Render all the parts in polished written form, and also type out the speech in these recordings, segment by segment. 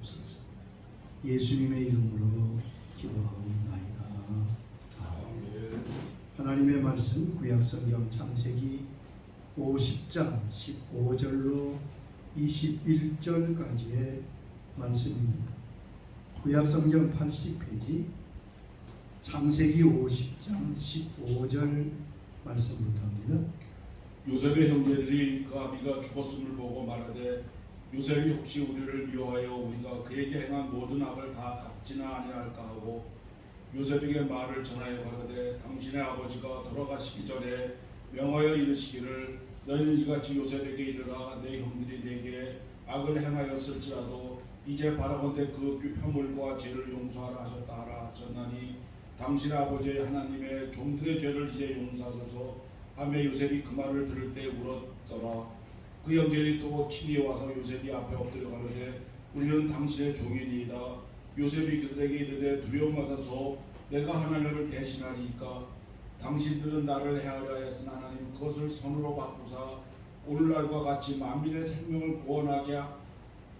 주옵소서. 예수님의 이름으로 기도하옵나이다. 아멘. 하나님의 말씀 구약성경 창세기 50장 15절로 21절까지의 말씀입니다. 구약성경 80페이지 창세기 50장 15절 말씀부터 합니다. 요셉의 형제들이 그 아비가 죽었음을 보고 말하되 요셉이 혹시 우리를 미워하여 우리가 그에게 행한 모든 악을 다 갚지는 아니할까 하고 요셉에게 말을 전하여 가라되 당신의 아버지가 돌아가시기 전에 명하여 이르시기를 너희는 이같이 요셉에게 이르라 내 형들이 내게 악을 행하였을지라도 이제 바라건대 그 폐물과 죄를 용서하라 하셨다 하라 하셨나니 당신의 아버지의 하나님의 종들의 죄를 이제 용서하소서 하며 요셉이 그 말을 들을 때 울었더라. 그 형제들이 또 친히 와서 요셉이 앞에 엎드려 가로되 우리는 당신의 종이니이다. 요셉이 그들에게 이르되 두려움 마소서 내가 하나님을 대신하리이까 당신들은 나를 해하려 하였으나 하나님 그것을 선으로 바꾸사 오늘날과 같이 만민의 생명을 구원하게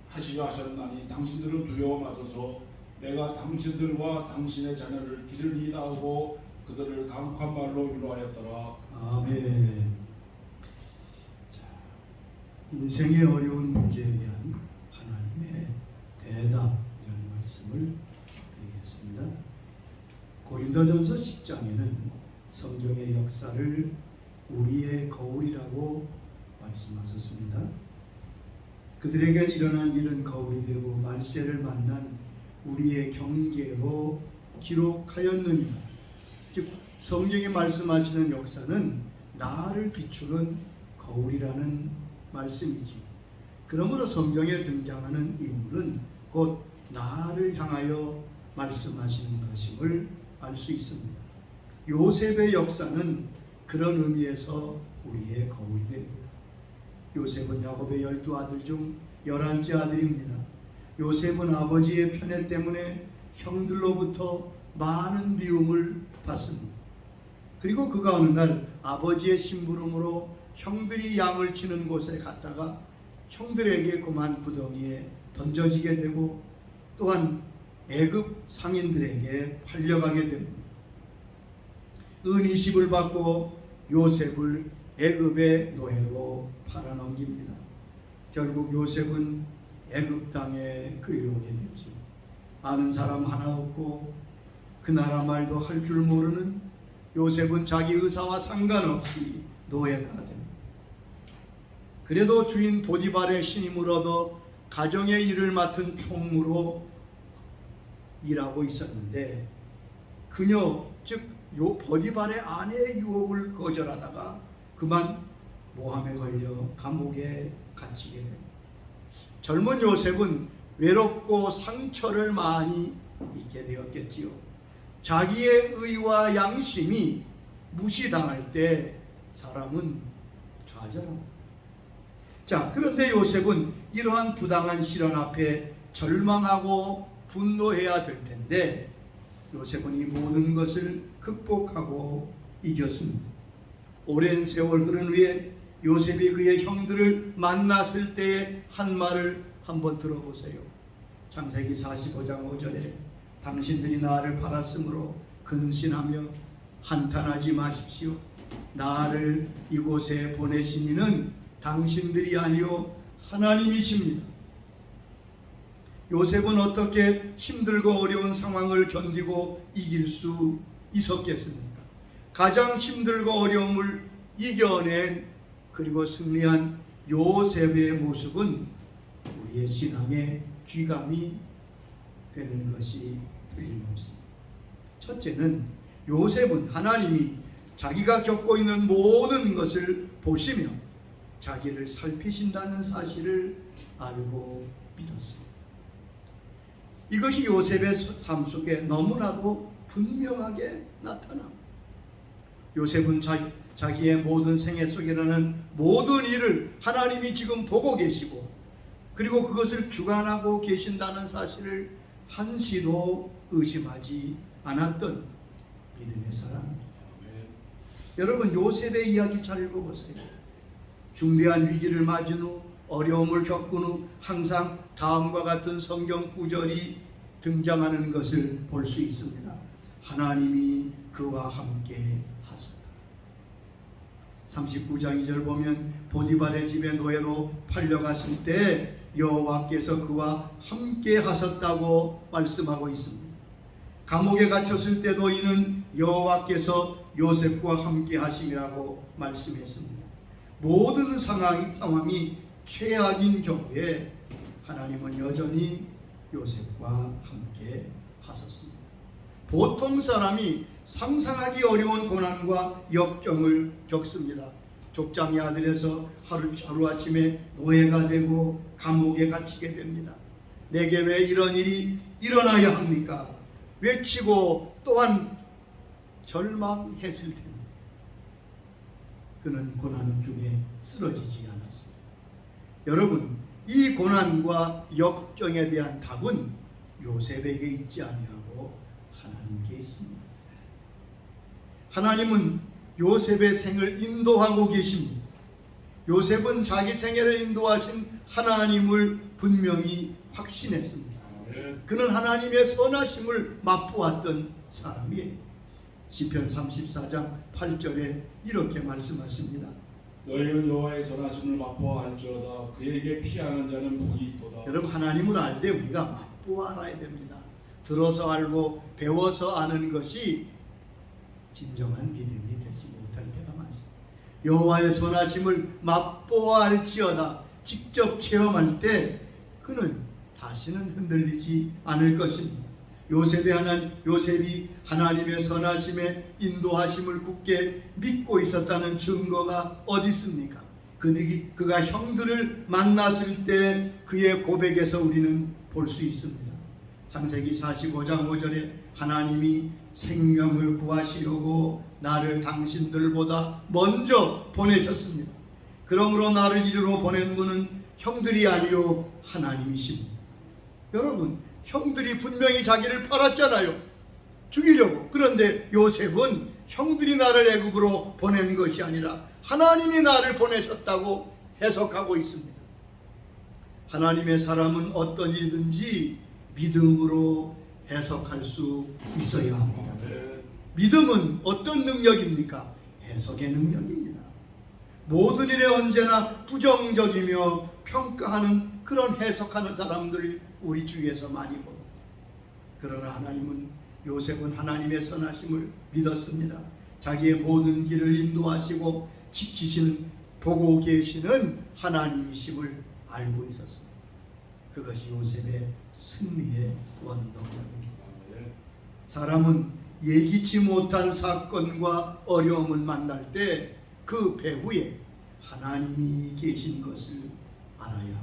하시려 하셨나니 당신들은 두려움 마소서 내가 당신들과 당신의 자녀를 기르리이다 하고 그들을 강력한 말로 위로하였더라. 아멘. 자, 인생의 어려운 문제에 대한 하나님의 대답이라는 말씀을 드리겠습니다. 고린도전서 10장에는 성경의 역사를 우리의 거울이라고 말씀하셨습니다. 그들에게 일어난 일은 거울이 되고 말세를 만난 우리의 경계로 기록하였느니라. 즉 성경이 말씀하시는 역사는 나를 비추는 거울이라는 말씀이지. 그러므로 성경에 등장하는 인물은 곧 나를 향하여 말씀하시는 것임을 알 수 있습니다. 요셉의 역사는 그런 의미에서 우리의 거울이 됩니다. 요셉은 야곱의 12아들 중 11째 아들입니다. 요셉은 아버지의 편애 때문에 형들로부터 많은 미움을 받습니다. 그리고 그가 어느 날 아버지의 심부름으로 형들이 양을 치는 곳에 갔다가 형들에게 그만 구덩이에 던져지게 되고 또한 애굽 상인들에게 팔려가게 됩니다. 은이십을 받고 요셉을 애굽의 노예로 팔아넘깁니다. 결국 요셉은 애굽 땅에 끌려오게 되지. 아는 사람 하나 없고 그 나라 말도 할 줄 모르는 요셉은 자기 의사와 상관없이 노예가 됩니다. 그래도 주인 보디발의 신임을 얻어 가정의 일을 맡은 총무로 일하고 있었는데 그녀 즉 보디발의 아내의 유혹을 거절하다가 그만 모함에 걸려 감옥에 갇히게 됩니다. 젊은 요셉은 외롭고 상처를 많이 입게 되었겠지요. 자기의 의와 양심이 무시당할 때 사람은 좌절합니다. 자, 그런데 요셉은 이러한 부당한 시련 앞에 절망하고 분노해야 될 텐데 요셉은 이 모든 것을 극복하고 이겼습니다. 오랜 세월 흐른 후에 요셉이 그의 형들을 만났을 때의 한 말을 한번 들어보세요. 창세기 45장 5절에 당신들이 나를 팔았으므로 근신하며 한탄하지 마십시오. 나를 이곳에 보내신 이는 당신들이 아니요 하나님이십니다. 요셉은 어떻게 힘들고 어려운 상황을 견디고 이길 수 있었겠습니까? 가장 힘들고 어려움을 이겨낸 그리고 승리한 요셉의 모습은 우리의 신앙의 귀감이 되는 것이 틀림없습니다. 첫째는 요셉은 하나님이 자기가 겪고 있는 모든 것을 보시며 자기를 살피신다는 사실을 알고 믿었습니다. 이것이 요셉의 삶 속에 너무나도 분명하게 나타납니다. 요셉은 자기의 모든 생애 속에 일어나는 모든 일을 하나님이 지금 보고 계시고 그리고 그것을 주관하고 계신다는 사실을 한시도 의심하지 않았던 믿음의 사람입니다. 여러분 요셉의 이야기 잘 읽어보세요. 중대한 위기를 맞은 후 어려움을 겪은 후 항상 다음과 같은 성경 구절이 등장하는 것을 볼 수 있습니다. 하나님이 그와 함께 하셨다. 39장 2절 보면 보디발의 집에 노예로 팔려갔을 때 여호와께서 그와 함께 하셨다고 말씀하고 있습니다. 감옥에 갇혔을 때도 이는 여호와께서 요셉과 함께 하심이라고 말씀했습니다. 모든 상황이 최악인 경우에 하나님은 여전히 요셉과 함께 하셨습니다. 보통 사람이 상상하기 어려운 고난과 역경을 겪습니다. 족장의 아들에서 하루아침에 노예가 되고 감옥에 갇히게 됩니다. 내게 왜 이런 일이 일어나야 합니까? 외치고 또한 절망했을 텐데 그는 고난 중에 쓰러지지 않았습니다. 여러분, 이 고난과 역경에 대한 답은 요셉에게 있지 아니하고 하나님께 있습니다. 하나님은 요셉의 생을 인도하고 계십니다. 요셉은 자기 생애를 인도하신 하나님을 분명히 확신했습니다. 그는 하나님의 선하심을 맛보았던 사람이에요. 시편 34장 8절에 이렇게 말씀하십니다. 너희는 여호와의 선하심을 맛보아할지어다. 그에게 피하는 자는 복이 있도다. 여러분, 하나님을 알 때 우리가 맛보아 알아야 됩니다. 들어서 알고 배워서 아는 것이 진정한 믿음이 되지 못할 때가 많습니다. 여호와의 선하심을 맛보아 알지어다. 직접 체험할 때 그는 다시는 흔들리지 않을 것입니다. 요셉이 하나님의 선하심에 인도하심을 굳게 믿고 있었다는 증거가 어디 있습니까? 그가 형들을 만났을 때 그의 고백에서 우리는 볼 수 있습니다. 창세기 45장 5절에 하나님이 생명을 구하시려고 나를 당신들보다 먼저 보내셨습니다. 그러므로 나를 이리로 보낸 분은 형들이 아니요 하나님이십니다. 여러분, 형들이 분명히 자기를 팔았잖아요. 죽이려고. 그런데 요셉은 형들이 나를 애굽으로 보낸 것이 아니라 하나님이 나를 보내셨다고 해석하고 있습니다. 하나님의 사람은 어떤 일이든지 믿음으로 해석할 수 있어야 합니다. 믿음은 어떤 능력입니까? 해석의 능력입니다. 모든 일에 언제나 부정적이며 평가하는 그런 해석하는 사람들이 우리 주위에서 많이 봅니다. 그러나 요셉은 하나님의 선하심을 믿었습니다. 자기의 모든 길을 인도하시고 지키시는, 보고 계시는 하나님이심을 알고 있었습니다. 그것이 요셉의 승리의 원동력입니다. 사람은 예기치 못한 사건과 어려움을 만날 때 그 배후에 하나님이 계신 것을 알아야 합니다.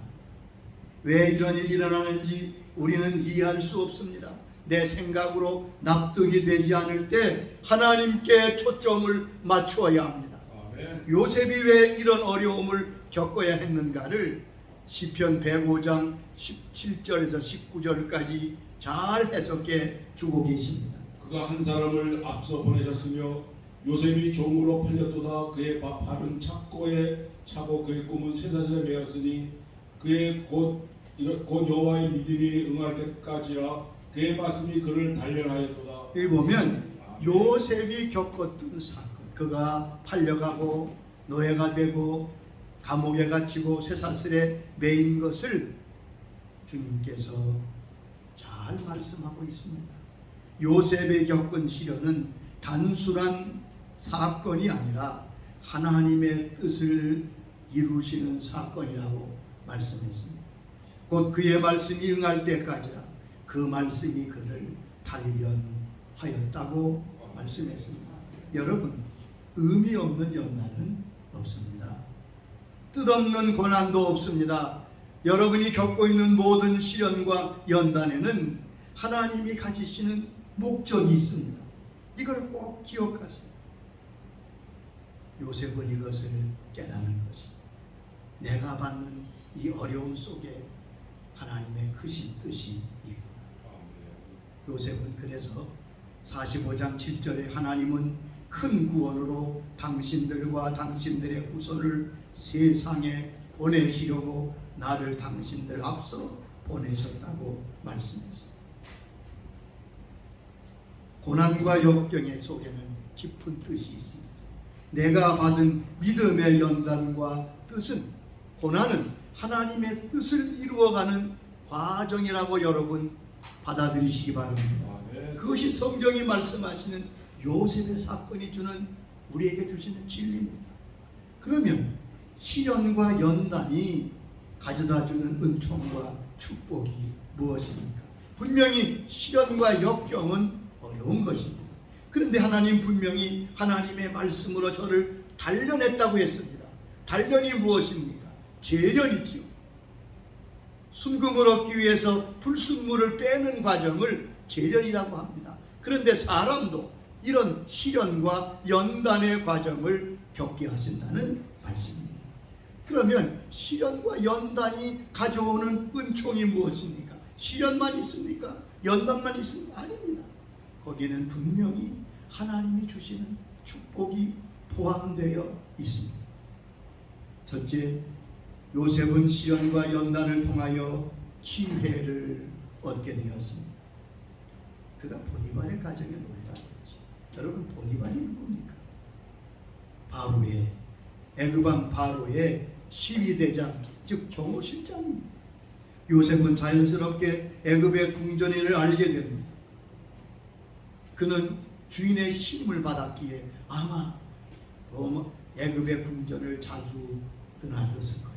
왜 이런 일이 일어나는지 우리는 이해할 수 없습니다. 내 생각으로 납득이 되지 않을 때 하나님께 초점을 맞추어야 합니다. 요셉이 왜 이런 어려움을 겪어야 했는가를 시편 105장 17절에서 19절까지 잘 해석해 주고 계십니다. 그가 한 사람을 앞서 보내셨으며 요셉이 종으로 팔렸도다. 그의 발은 착고에 차고 그의 꿈은 쇠사슬에 매였으니 그의 곧 여호와의 믿음이 응할 때까지라. 그의 말씀이 그를 단련하였도다. 여기 보면 요셉이 겪었던 사건, 그가 팔려가고 노예가 되고 감옥에 갇히고 쇠사슬에 매인 것을 주님께서 잘 말씀하고 있습니다. 요셉이 겪은 시련은 단순한 사건이 아니라 하나님의 뜻을 이루시는 사건이라고 말씀했습니다. 곧 그의 말씀이 응할 때까지라. 그 말씀이 그를 단련하였다고 말씀했습니다. 여러분, 의미 없는 연단은 없습니다. 뜻없는 고난도 없습니다. 여러분이 겪고 있는 모든 시련과 연단에는 하나님이 가지시는 목적이 있습니다. 이걸 꼭 기억하세요. 요셉은 이것을 깨닫는 것입니다. 내가 받는 이 어려움 속에 하나님의 크신 뜻이 있구나. 요셉은 그래서 45장 7절에 하나님은 큰 구원으로 당신들과 당신들의 후손을 세상에 보내시려고 나를 당신들 앞서 보내셨다고 말씀했습니다. 고난과 역경의 속에는 깊은 뜻이 있습니다. 내가 받은 믿음의 연단과 뜻은, 고난은 하나님의 뜻을 이루어가는 과정이라고 여러분 받아들이시기 바랍니다. 그것이 성경이 말씀하시는 요셉의 사건이 주는, 우리에게 주시는 진리입니다. 그러면 시련과 연단이 가져다주는 은총과 축복이 무엇입니까? 분명히 시련과 역경은 어려운 것입니다. 그런데 하나님 분명히 하나님의 말씀으로 저를 단련했다고 했습니다. 단련이 무엇입니까? 재련이지요. 순금을 얻기 위해서 불순물을 빼는 과정을 재련이라고 합니다. 그런데 사람도 이런 시련과 연단의 과정을 겪게 하신다는 말씀입니다. 그러면 시련과 연단이 가져오는 은총이 무엇입니까? 시련만 있습니까? 연단만 있습니까? 아닙니다. 거기에는 분명히 하나님이 주시는 축복이 포함되어 있습니다. 첫째, 요셉은 시련과 연단을 통하여 기회를 얻게 되었습니다. 그가 보디발의 가정에 놀다 있지. 여러분, 보디발이 누굽니까? 바로의, 애굽왕 바로의 시위대장, 즉 경호실장입니다. 요셉은 자연스럽게 애굽의 궁전인을 알게 됩니다. 그는 주인의 힘을 받았기에 아마 애굽의 궁전을 자주 드나들었을 것입니다.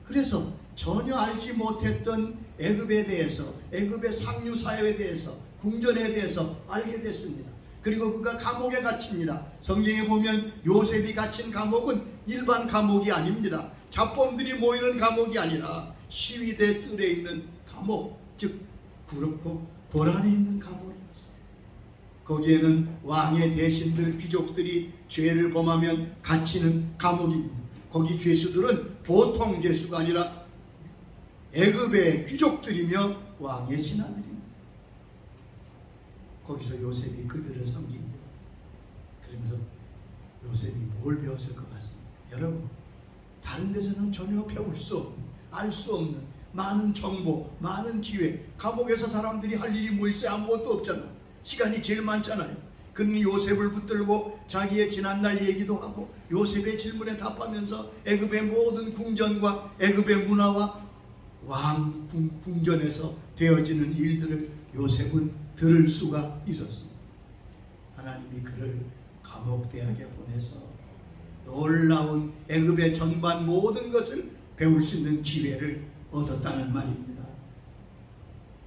그래서 전혀 알지 못했던 애굽에 대해서, 애굽의 상류 사회에 대해서, 궁전에 대해서 알게 됐습니다. 그리고 그가 감옥에 갇힙니다. 성경에 보면 요셉이 갇힌 감옥은 일반 감옥이 아닙니다. 잡범들이 모이는 감옥이 아니라 시위대 뜰에 있는 감옥, 즉 그렇고 고란에 있는 감옥이었어요. 거기에는 왕의 대신들, 귀족들이 죄를 범하면 갇히는 감옥입니다. 거기 죄수들은 보통 죄수가 아니라 애굽의 귀족들이며 왕의 신하들입니다. 거기서 요셉이 그들을 섬깁니다. 그러면서 요셉이 뭘 배웠을 것 같습니다. 여러분, 다른 데서는 전혀 배울 수 없는, 알 수 없는 많은 정보, 많은 기회, 감옥에서 사람들이 할 일이 뭐 있어요? 아무것도 없잖아. 시간이 제일 많잖아요. 그러니 요셉을 붙들고 자기의 지난날 얘기도 하고 요셉의 질문에 답하면서 애굽의 모든 궁전과 애굽의 문화와 왕 궁전에서 되어지는 일들을 요셉은 들을 수가 있었습니다. 하나님이 그를 감옥대학에 보내서 놀라운 애굽의 전반 모든 것을 배울 수 있는 기회를 얻었다는 말입니다.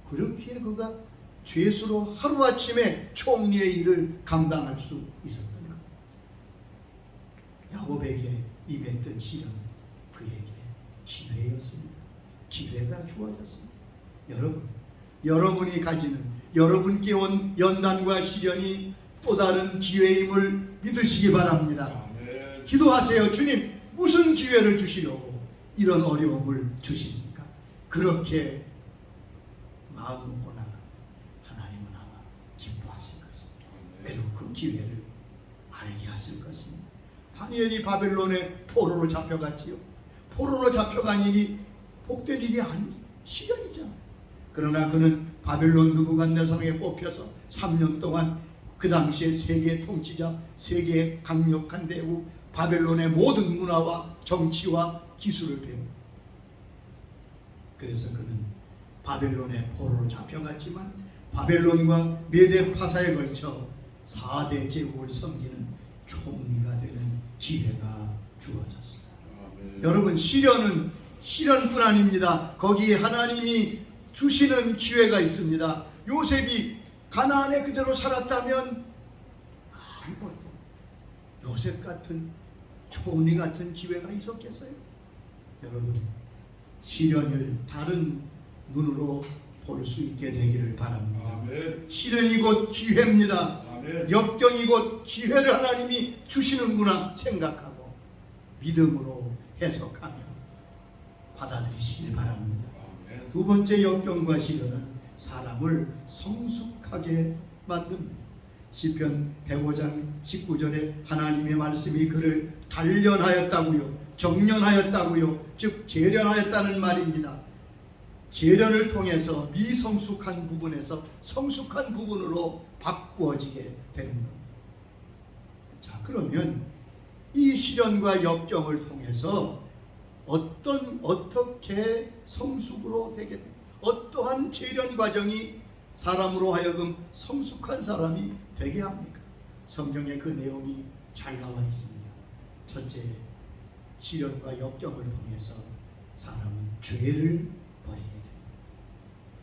그렇게 그가 죄수로 하루아침에 총리의 일을 감당할 수 있었던 것. 야곱에게 임했던 시련은 그에게 기회였습니다. 기회가 주어졌습니다. 여러분, 여러분이 가지는, 여러분께 온 연단과 시련이 또 다른 기회임을 믿으시기 바랍니다. 기도하세요. 주님, 무슨 기회를 주시려고 이런 어려움을 주십니까? 그렇게 마음 먹고 나가 하나님은 아마 기뻐하실 것입니다. 그리고 그 기회를 알게 하실 것입니다. 다니엘이 바벨론의 포로로 잡혀갔지요. 포로로 잡혀간 일이 복된 일이 아니, 시련이잖아요. 그러나 그는 바벨론 느부갓네살에게 뽑혀서 3년 동안 그 당시에 세계 통치자, 세계의 강력한 대국 바벨론의 모든 문화와 정치와 기술을 배웁니다. 그래서 그는 바벨론의 포로로 잡혀갔지만 바벨론과 메데 파사에 걸쳐 4대 제국을 섬기는 총리가 되는 기회가 주어졌습니다. 여러분, 시련은 시련뿐 아닙니다. 거기에 하나님이 주시는 기회가 있습니다. 요셉이 가나안에 그대로 살았다면 아무것도 요셉 같은 총리 같은 기회가 있었겠어요? 여러분, 시련을 다른 눈으로 볼 수 있게 되기를 바랍니다. 아멘. 시련이 곧 기회입니다. 아멘. 역경이 곧 기회를 하나님이 주시는구나 생각하고 믿음으로 해석하며 받아들이시길 바랍니다. 아멘. 두 번째 역경과 시련은 사람을 성숙하게 만듭니다. 시편 105장 19절에 하나님의 말씀이 그를 단련하였다고요. 정련하였다고요. 즉 재련하였다는 말입니다. 재련을 통해서 미성숙한 부분에서 성숙한 부분으로 바꾸어지게 되는 겁니다. 자, 그러면 이 시련과 역경을 통해서 어떻게 성숙으로 되게 됩니까? 어떠한 재련 과정이 사람으로 하여금 성숙한 사람이 되게 합니까? 성경에 그 내용이 잘 나와 있습니다. 첫째, 시련과 역경을 통해서 사람은 죄를 버리게 됩니다.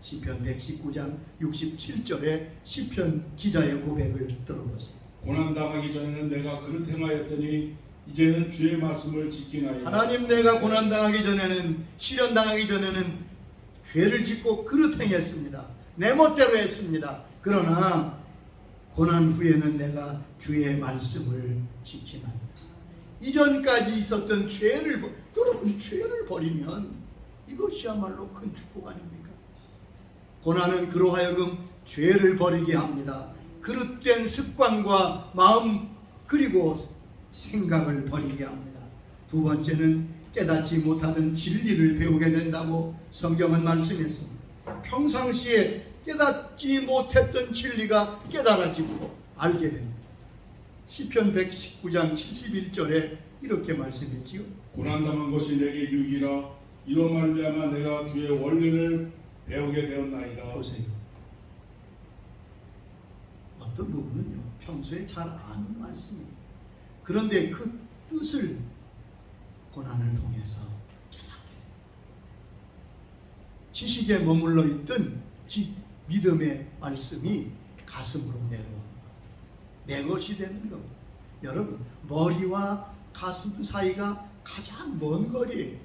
시편 119장 67절에 시편 기자의 고백을 들어보세요. 고난당하기 전에는 내가 그릇 행하였더니 이제는 주의 말씀을 지키나이다. 하나님, 내가 고난당하기 전에는, 시련당하기 전에는 죄를 짓고 그릇 행했습니다. 내 멋대로 했습니다. 그러나 고난 후에는 내가 주의 말씀을 지키나이다. 이전까지 있었던 여러분, 죄를 버리면 이것이야말로 큰 축복 아닙니까? 고난은 그로 하여금 죄를 버리게 합니다. 그릇된 습관과 마음 그리고 생각을 버리게 합니다. 두 번째는 깨닫지 못하던 진리를 배우게 된다고 성경은 말씀했습니다. 평상시에 깨닫지 못했던 진리가 깨달아지고 알게 됩니다. 시편 119장 71절에 이렇게 말씀했지요. 고난당한 것이 내게 유익이라 이로 말미암아 내가 주의 원리를 배우게 되었나이다. 보세요. 어떤 부분은요, 평소에 잘 아는 말씀이에요. 그런데 그 뜻을 고난을 통해서 깨닫게 됩니다. 지식에 머물러 있던 믿음의 말씀이 가슴으로 내려옵니다. 내 것이 되는 겁니다. 여러분, 머리와 가슴 사이가 가장 먼 거리예요.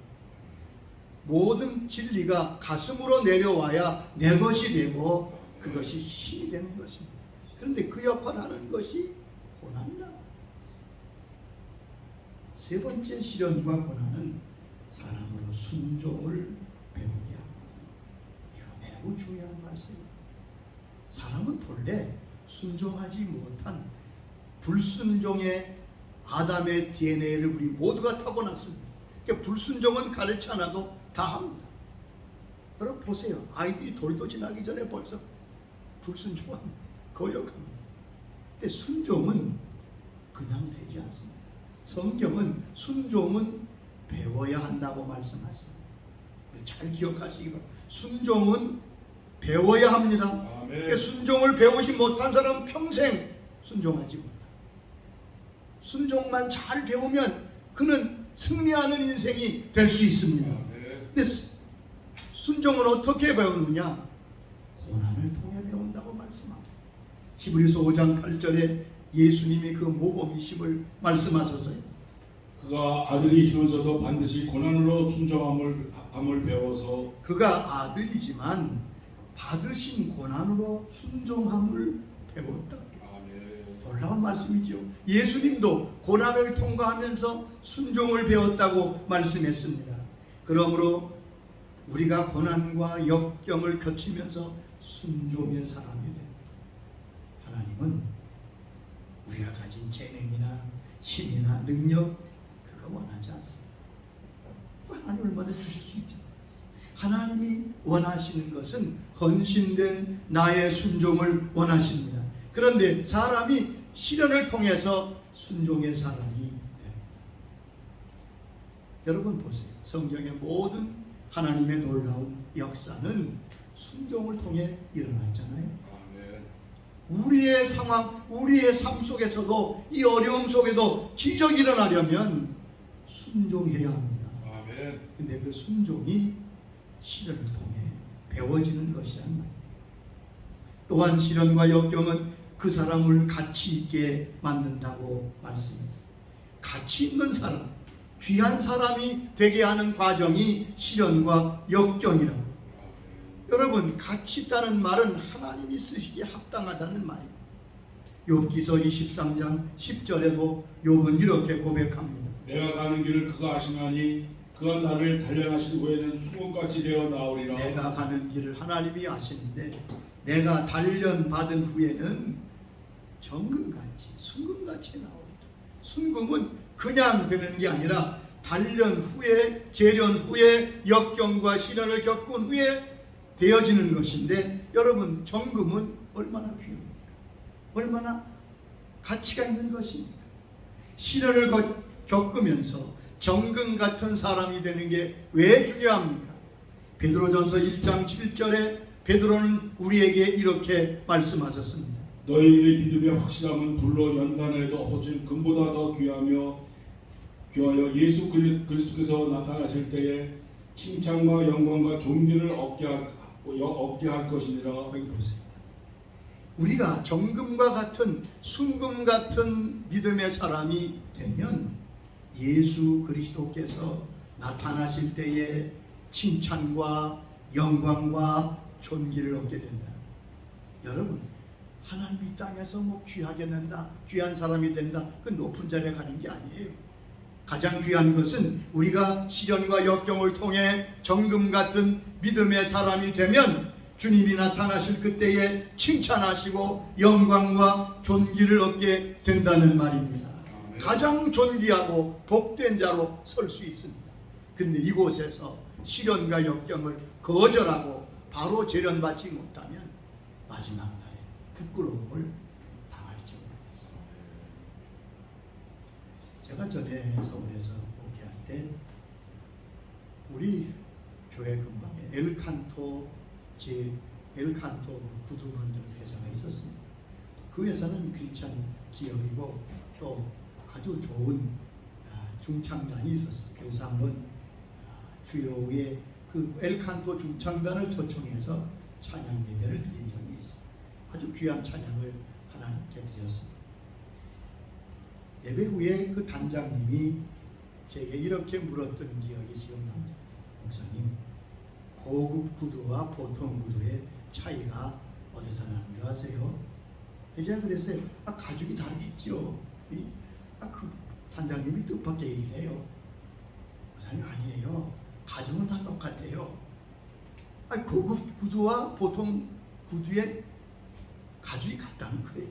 모든 진리가 가슴으로 내려와야 내 것이 되고 그것이 힘이 되는 것입니다. 그런데 그 역할을 하는 것이 고난이다. 세 번째 시련과 고난은 사람으로 순종을 배우게 합니다. 이거 매우 중요한 말씀입니다. 사람은 본래 순종하지 못한 불순종의 아담의 DNA를 우리 모두가 타고났습니다. 그러니까 불순종은 가르쳐 놔도 다 합니다. 여러분 보세요. 아이들이 돌도 지나기 전에 벌써 불순종합니다. 거역합니다. 근데 순종은 그냥 되지 않습니다. 성경은 순종은 배워야 한다고 말씀하십니다. 잘 기억하시기 바랍니다. 순종은 배워야 합니다. 아멘. 그러니까 순종을 배우지 못한 사람은 평생 순종하지 못합니다. 순종만 잘 배우면 그는 승리하는 인생이 될 수 있습니다. 근데 순종은 어떻게 배우느냐? 고난을 통해 배운다고 말씀합니다. 히브리서 5장 8절에 예수님이 그 모범이심을 말씀하셨어요. 그가 아들이시면서도 반드시 고난으로 순종함을 배워서 그가 아들이지만 받으신 고난으로 순종함을 배웠다. 놀라운 말씀이죠. 예수님도 고난을 통과하면서 순종을 배웠다고 말씀했습니다. 그러므로 우리가 고난과 역경을 거치면서 순종의 사람이 됩니다. 하나님은 우리가 가진 재능이나 힘이나 능력 그거 원하지 않습니다. 하나님 얼마나 주실 수 있죠. 하나님이 원하시는 것은 헌신된 나의 순종을 원하십니다. 그런데 사람이 시련을 통해서 순종의 사람이 됩니다. 여러분 보세요. 성경의 모든 하나님의 놀라운 역사는 순종을 통해 일어났잖아요. 우리의 상황, 우리의 삶 속에서도 이 어려움 속에도 기적이 일어나려면 순종해야 합니다. 근데 그 순종이 시련을 통해 배워지는 것이란 말이에요. 또한 시련과 역경은 그 사람을 가치 있게 만든다고 말씀했어요. 가치 있는 사람, 귀한 사람이 되게 하는 과정이 시련과 역경이라고. 여러분, 가치 있다는 말은 하나님이 쓰시기에 합당하다는 말입니다. 욥기서 23장 10절에도 욥은 이렇게 고백합니다. 내가 가는 길을 그가 아시나니 그가 나를 단련하신 후에는 수금같이 되어 나오리라. 내가 가는 길을 하나님이 아시는데 내가 단련받은 후에는 정금같이 순금같이 나오리라. 순금은 그냥 되는 게 아니라 단련 후에, 재련 후에, 역경과 시련을 겪은 후에 되어지는 것인데, 여러분, 정금은 얼마나 귀합니까? 얼마나 가치가 있는 것입니까? 시련을 겪으면서 정금 같은 사람이 되는 게 왜 중요합니까? 베드로전서 1장 7절에 베드로는 우리에게 이렇게 말씀하셨습니다. 너희의 믿음의 확실함은 불로 연단에도 허진 금보다 더 귀하여 예수 그리스도께서 나타나실 때에 칭찬과 영광과 존귀를 얻게 할 것이니라. 여기 보세요. 우리가 정금과 같은 순금 같은 믿음의 사람이 되면 예수 그리스도께서 나타나실 때에 칭찬과 영광과 존귀를 얻게 된다. 여러분, 하나님 이 땅에서 뭐 귀하게 된다, 귀한 사람이 된다, 그 높은 자리에 가는 게 아니에요. 가장 귀한 것은 우리가 시련과 역경을 통해 정금 같은 믿음의 사람이 되면 주님이 나타나실 그때에 칭찬하시고 영광과 존귀를 얻게 된다는 말입니다. 가장 존귀하고 복된 자로 설 수 있습니다. 근데 이곳에서 시련과 역경을 거절하고 바로 재련받지 못하면 마지막 날에 부끄러움을 당할지 모르겠어요. 제가 전에 서울에서 목회할 때 우리 교회 근방에 엘칸토 구두 만드는 회사가 있었습니다. 그 회사는 크리스찬 기업이고 또 아주 좋은 중창단이 있었어요. 그래서 한번 주일오후에 그 엘칸토 중창단을 초청해서 찬양 예배를 드린 적이 있어요. 아주 귀한 찬양을 하나님께 드렸습니다. 예배 후에 그 단장님이 제게 이렇게 물었던 기억이 기억납니다. 목사님, 고급 구두와 보통 구두의 차이가 어디서 나는 줄 아세요? 제가 그랬어요. 가죽이 다르겠죠. 그 단장님이 뜻밖의 얘기를 해요. 목사님, 아니에요. 가죽은 다 똑같아요. 고급 구두와 보통 구두의 가죽이 같다는 거예요.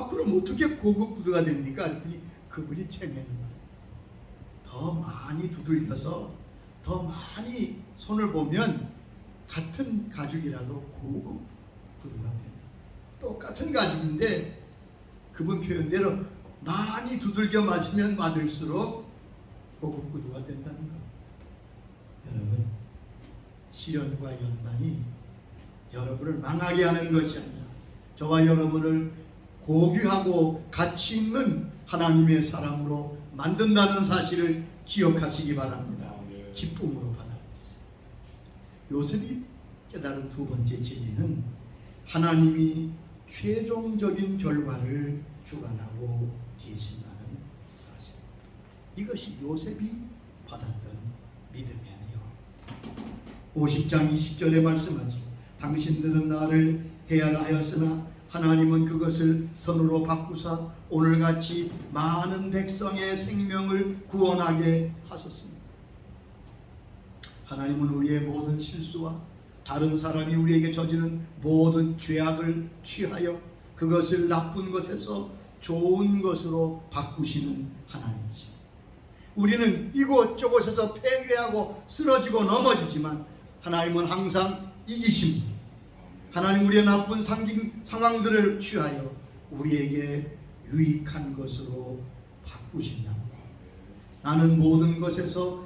그럼 어떻게 고급 구두가 됩니까? 그랬더니 그분이 체면을 더 많이 두들겨서 더 많이 손을 보면 같은 가죽이라도 고급 구두가 됩니다. 똑같은 가죽인데 그분 표현대로 많이 두들겨 맞으면 맞을수록 고급 구두가 된다는 것. 여러분, 시련과 연단이 여러분을 망하게 하는 것이 아니라 저와 여러분을 고귀하고 가치 있는 하나님의 사람으로 만든다는 사실을 기억하시기 바랍니다. 기쁨으로 받아들이세요. 요셉이 깨달은 두 번째 진리는 하나님이 최종적인 결과를 주관하고 계신다는 사실. 이것이 요셉이 받았던 믿음이에요. 50장 20절에 말씀하죠. 당신들은 나를 헤아라하였으나 하나님은 그것을 선으로 바꾸사 오늘같이 많은 백성의 생명을 구원하게 하셨습니다. 하나님은 우리의 모든 실수와 다른 사람이 우리에게 저지른 모든 죄악을 취하여 그것을 나쁜 것에서 좋은 것으로 바꾸시는 하나님이죠. 우리는 이곳저곳에서 패배하고 쓰러지고 넘어지지만 하나님은 항상 이기십니다. 하나님 우리의 나쁜 상황들을 취하여 우리에게 유익한 것으로 바꾸신다. 나는 모든 것에서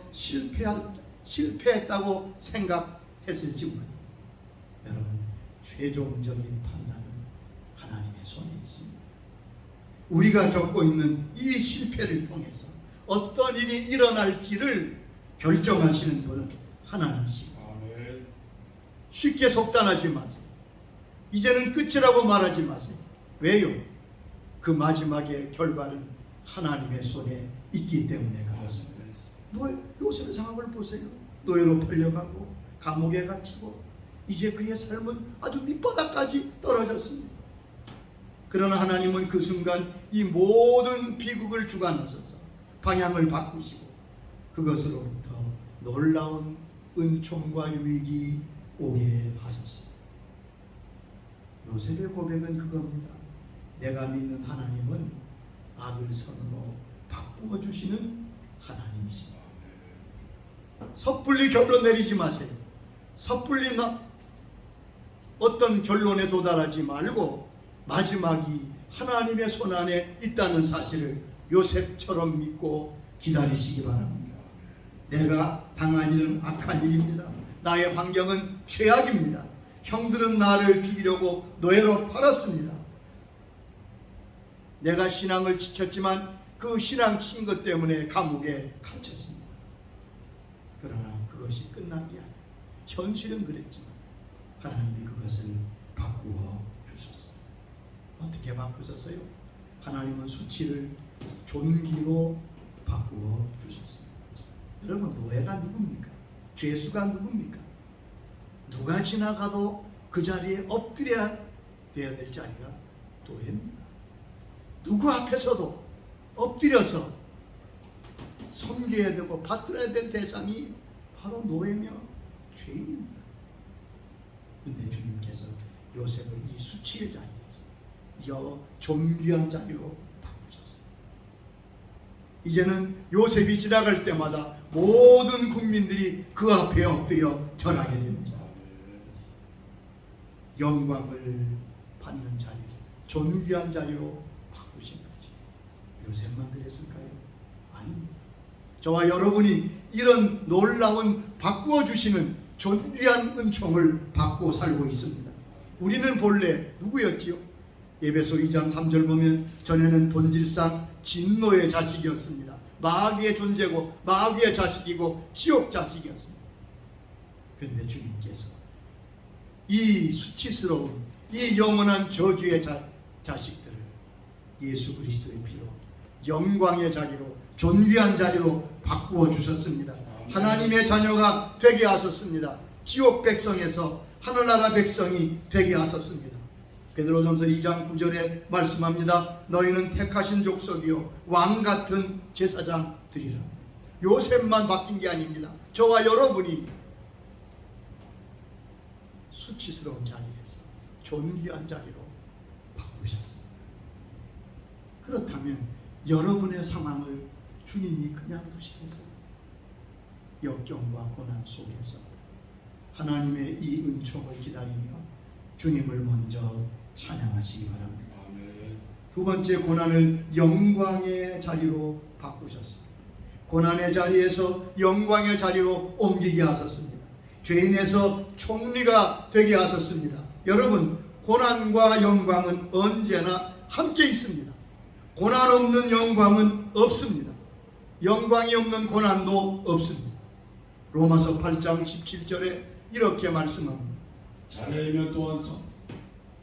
실패했다고 생각했을지 모릅니다. 여러분, 최종적인 판단은 하나님의 손에 있습니다. 우리가 겪고 있는 이 실패를 통해서 어떤 일이 일어날지를 결정하시는 분은 하나님이십니다. 쉽게 속단하지 마세요. 이제는 끝이라고 말하지 마세요. 왜요? 그 마지막의 결과는 하나님의 손에 있기 때문에 그렇습니다. 요셉의 상황을 보세요. 노예로 팔려가고 감옥에 갇히고 이제 그의 삶은 아주 밑바닥까지 떨어졌습니다. 그러나 하나님은 그 순간 이 모든 비극을 주관하셔서 방향을 바꾸시고 그것으로부터 놀라운 은총과 유익이 오게 하셨습니다. 요셉의 고백은 그겁니다. 내가 믿는 하나님은 악을 선으로 바꾸어 주시는 하나님이십니다. 섣불리 결론 내리지 마세요. 섣불리 어떤 결론에 도달하지 말고 마지막이 하나님의 손 안에 있다는 사실을 요셉처럼 믿고 기다리시기 바랍니다. 내가 당한 일은 악한 일입니다. 나의 환경은 최악입니다. 형들은 나를 죽이려고 노예로 팔았습니다. 내가 신앙을 지켰지만 그 신앙 지킨 것 때문에 감옥에 갇혔습니다. 그러나 그것이 끝난 게 아니에요. 현실은 그랬지만 하나님이 그것을 바꾸어 주셨어요. 어떻게 바꾸셨어요? 하나님은 수치를 존귀로 바꾸어 주셨습니다. 여러분, 노예가 누굽니까? 죄수가 누굽니까? 누가 지나가도 그 자리에 엎드려야 돼야 될 자리가 노예입니다. 누구 앞에서도 엎드려서 섬겨야 되고 받들어야 될 대상이 바로 노예며 죄인입니다. 그런데 주님께서 요셉을 이 수치의 자리에서 존귀한 자리로 바꾸셨어요. 이제는 요셉이 지나갈 때마다 모든 국민들이 그 앞에 엎드려 절하게 됩니다. 영광을 받는 자리, 존귀한 자리로 바꾸신 거지. 요셉만 그랬을까요? 아닙니다. 저와 여러분이 이런 놀라운 바꾸어 주시는 존귀한 은총을 받고 살고 있습니다. 우리는 본래 누구였지요? 에베소 2장 3절 보면 전에는 본질상 진노의 자식이었습니다. 마귀의 존재고 마귀의 자식이고 지옥 자식이었습니다. 그런데 주님께서 이 수치스러운 이 영원한 저주의 자식들을 예수 그리스도의 피로 영광의 자리로 존귀한 자리로 바꾸어 주셨습니다. 하나님의 자녀가 되게 하셨습니다. 지옥 백성에서 하늘나라 백성이 되게 하셨습니다. 베드로전서 2장 9절에 말씀합니다. 너희는 택하신 족속이요 왕 같은 제사장들이라. 요셉만 바뀐 게 아닙니다. 저와 여러분이 수치스러운 자리에서 존귀한 자리로 바꾸셨습니다. 그렇다면 여러분의 상황을 주님이 그냥 두시겠어요? 역경과 고난 속에서 하나님의 이 은총을 기다리며 주님을 먼저 찬양하시기 바랍니다. 두 번째, 고난을 영광의 자리로 바꾸셨습니다. 고난의 자리에서 영광의 자리로 옮기게 하셨습니다. 죄인에서 총리가 되게 하셨습니다. 여러분, 고난과 영광은 언제나 함께 있습니다. 고난 없는 영광은 없습니다. 영광이 없는 고난도 없습니다. 로마서 8장 17절에 이렇게 말씀합니다. 자네이면 또한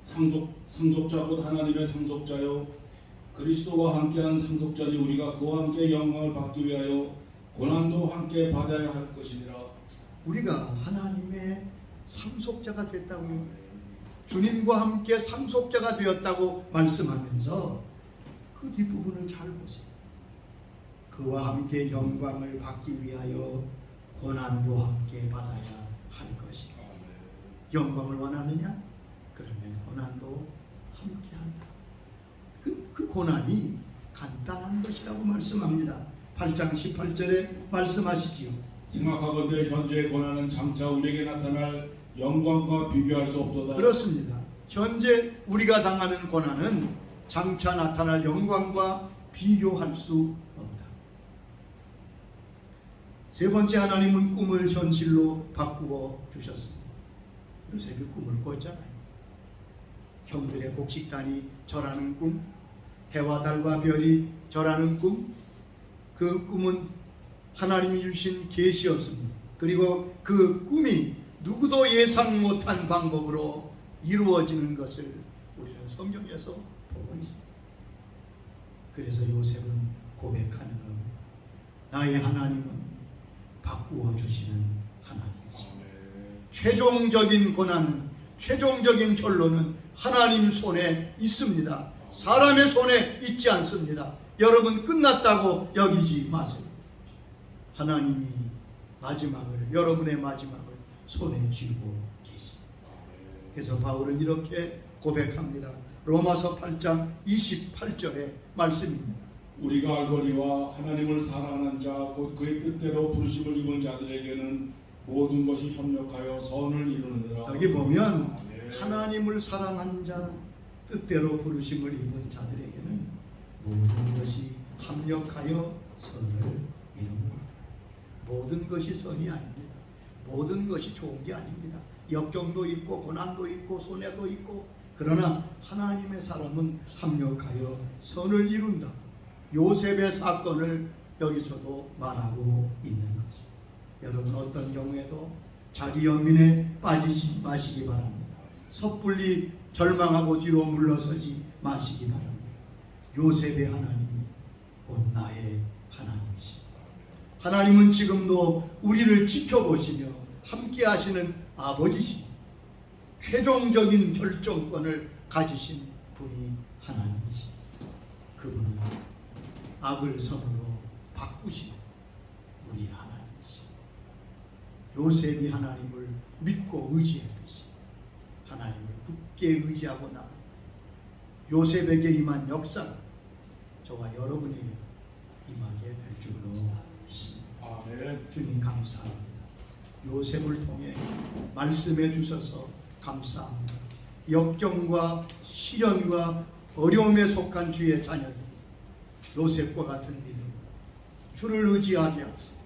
상속자 곧 하나님의 상속자요 그리스도와 함께한 상속자니 우리가 그와 함께 영광을 받기 위하여 고난도 함께 받아야 할 것이니라. 우리가 하나님의 상속자가 됐다고, 주님과 함께 상속자가 되었다고 말씀하면서 그 뒷부분을 잘 보세요. 그와 함께 영광을 받기 위하여 고난도 함께 받아야 할 것이다. 영광을 원하느냐? 그러면 고난도 함께한다. 그 고난이 간단한 것이라고 말씀합니다. 8장 18절에 말씀하시지요. 생각하건대 현재의 고난은 장차 우리에게 나타날 영광과 비교할 수 없도다. 그렇습니다. 현재 우리가 당하는 고난은 장차 나타날 영광과 비교할 수 없다. 세 번째, 하나님은 꿈을 현실로 바꾸어 주셨습니다. 요셉이 꿈을 꿨잖아요. 형들의 곡식단이 절하는 꿈, 해와 달과 별이 절하는 꿈, 그 꿈은 하나님이 주신 계시였습니다. 그리고 그 꿈이 누구도 예상 못한 방법으로 이루어지는 것을 우리는 성경에서 보고 있습니다. 그래서 요셉은 고백하는 겁니다. 나의 하나님은 바꾸어 주시는 하나님이십니다. 최종적인 고난은, 최종적인 결론은 하나님 손에 있습니다. 사람의 손에 있지 않습니다. 여러분, 끝났다고 여기지 마세요. 하나님이 마지막을, 여러분의 마지막을 손에 쥐고 계십니다. 그래서 바울은 이렇게 고백합니다. 로마서 8장 28절의 말씀입니다. 우리가 알거니와 하나님을 사랑하는 자 곧 그의 뜻대로 부르심을 입은 자들에게는 모든 것이 협력하여 선을 이루느니라. 여기 보면 아멘. 하나님을 사랑하는 자, 뜻대로 부르심을 입은 자들에게는 모든 것이 합력하여 선을 이룹니다. 모든 것이 선이 아닙니다. 모든 것이 좋은 게 아닙니다. 역경도 있고 고난도 있고 손해도 있고, 그러나 하나님의 사람은 합력하여 선을 이룬다. 요셉의 사건을 여기서도 말하고 있는 것이. 여러분, 어떤 경우에도 자기 연민에 빠지지 마시기 바랍니다. 섣불리 절망하고 뒤로 물러서지 마시기 바랍니다. 요셉의 하나님이 곧 나의 하나님이십니다. 하나님은 지금도 우리를 지켜보시며 함께 하시는 아버지십니다. 최종적인 결정권을 가지신 분이 하나님이십니다. 그분은 악을 선으로 바꾸시는 우리 하나님이십니다. 요셉이 하나님을 믿고 의지했듯이 하나님을 굳게 의지하고 나아 요셉에게 임한 역사, 저와 여러분에게 임하게 될 줄로 믿습니다. 아멘. 주님 감사합니다. 요셉을 통해 말씀해 주셔서 감사합니다. 역경과 시련과 어려움에 속한 주의 자녀들, 요셉과 같은 믿음, 주를 의지하게 하소서.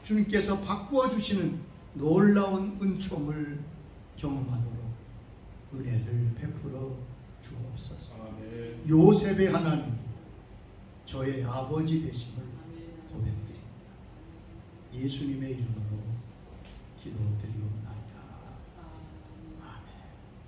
주님께서 바꾸어 주시는 놀라운 은총을 경험하도록 은혜를 베풀어 주옵소서. 아멘. 요셉의 하나님, 저의 아버지 되심을 고백드립니다. 예수님의 이름으로 기도드리옵나이다.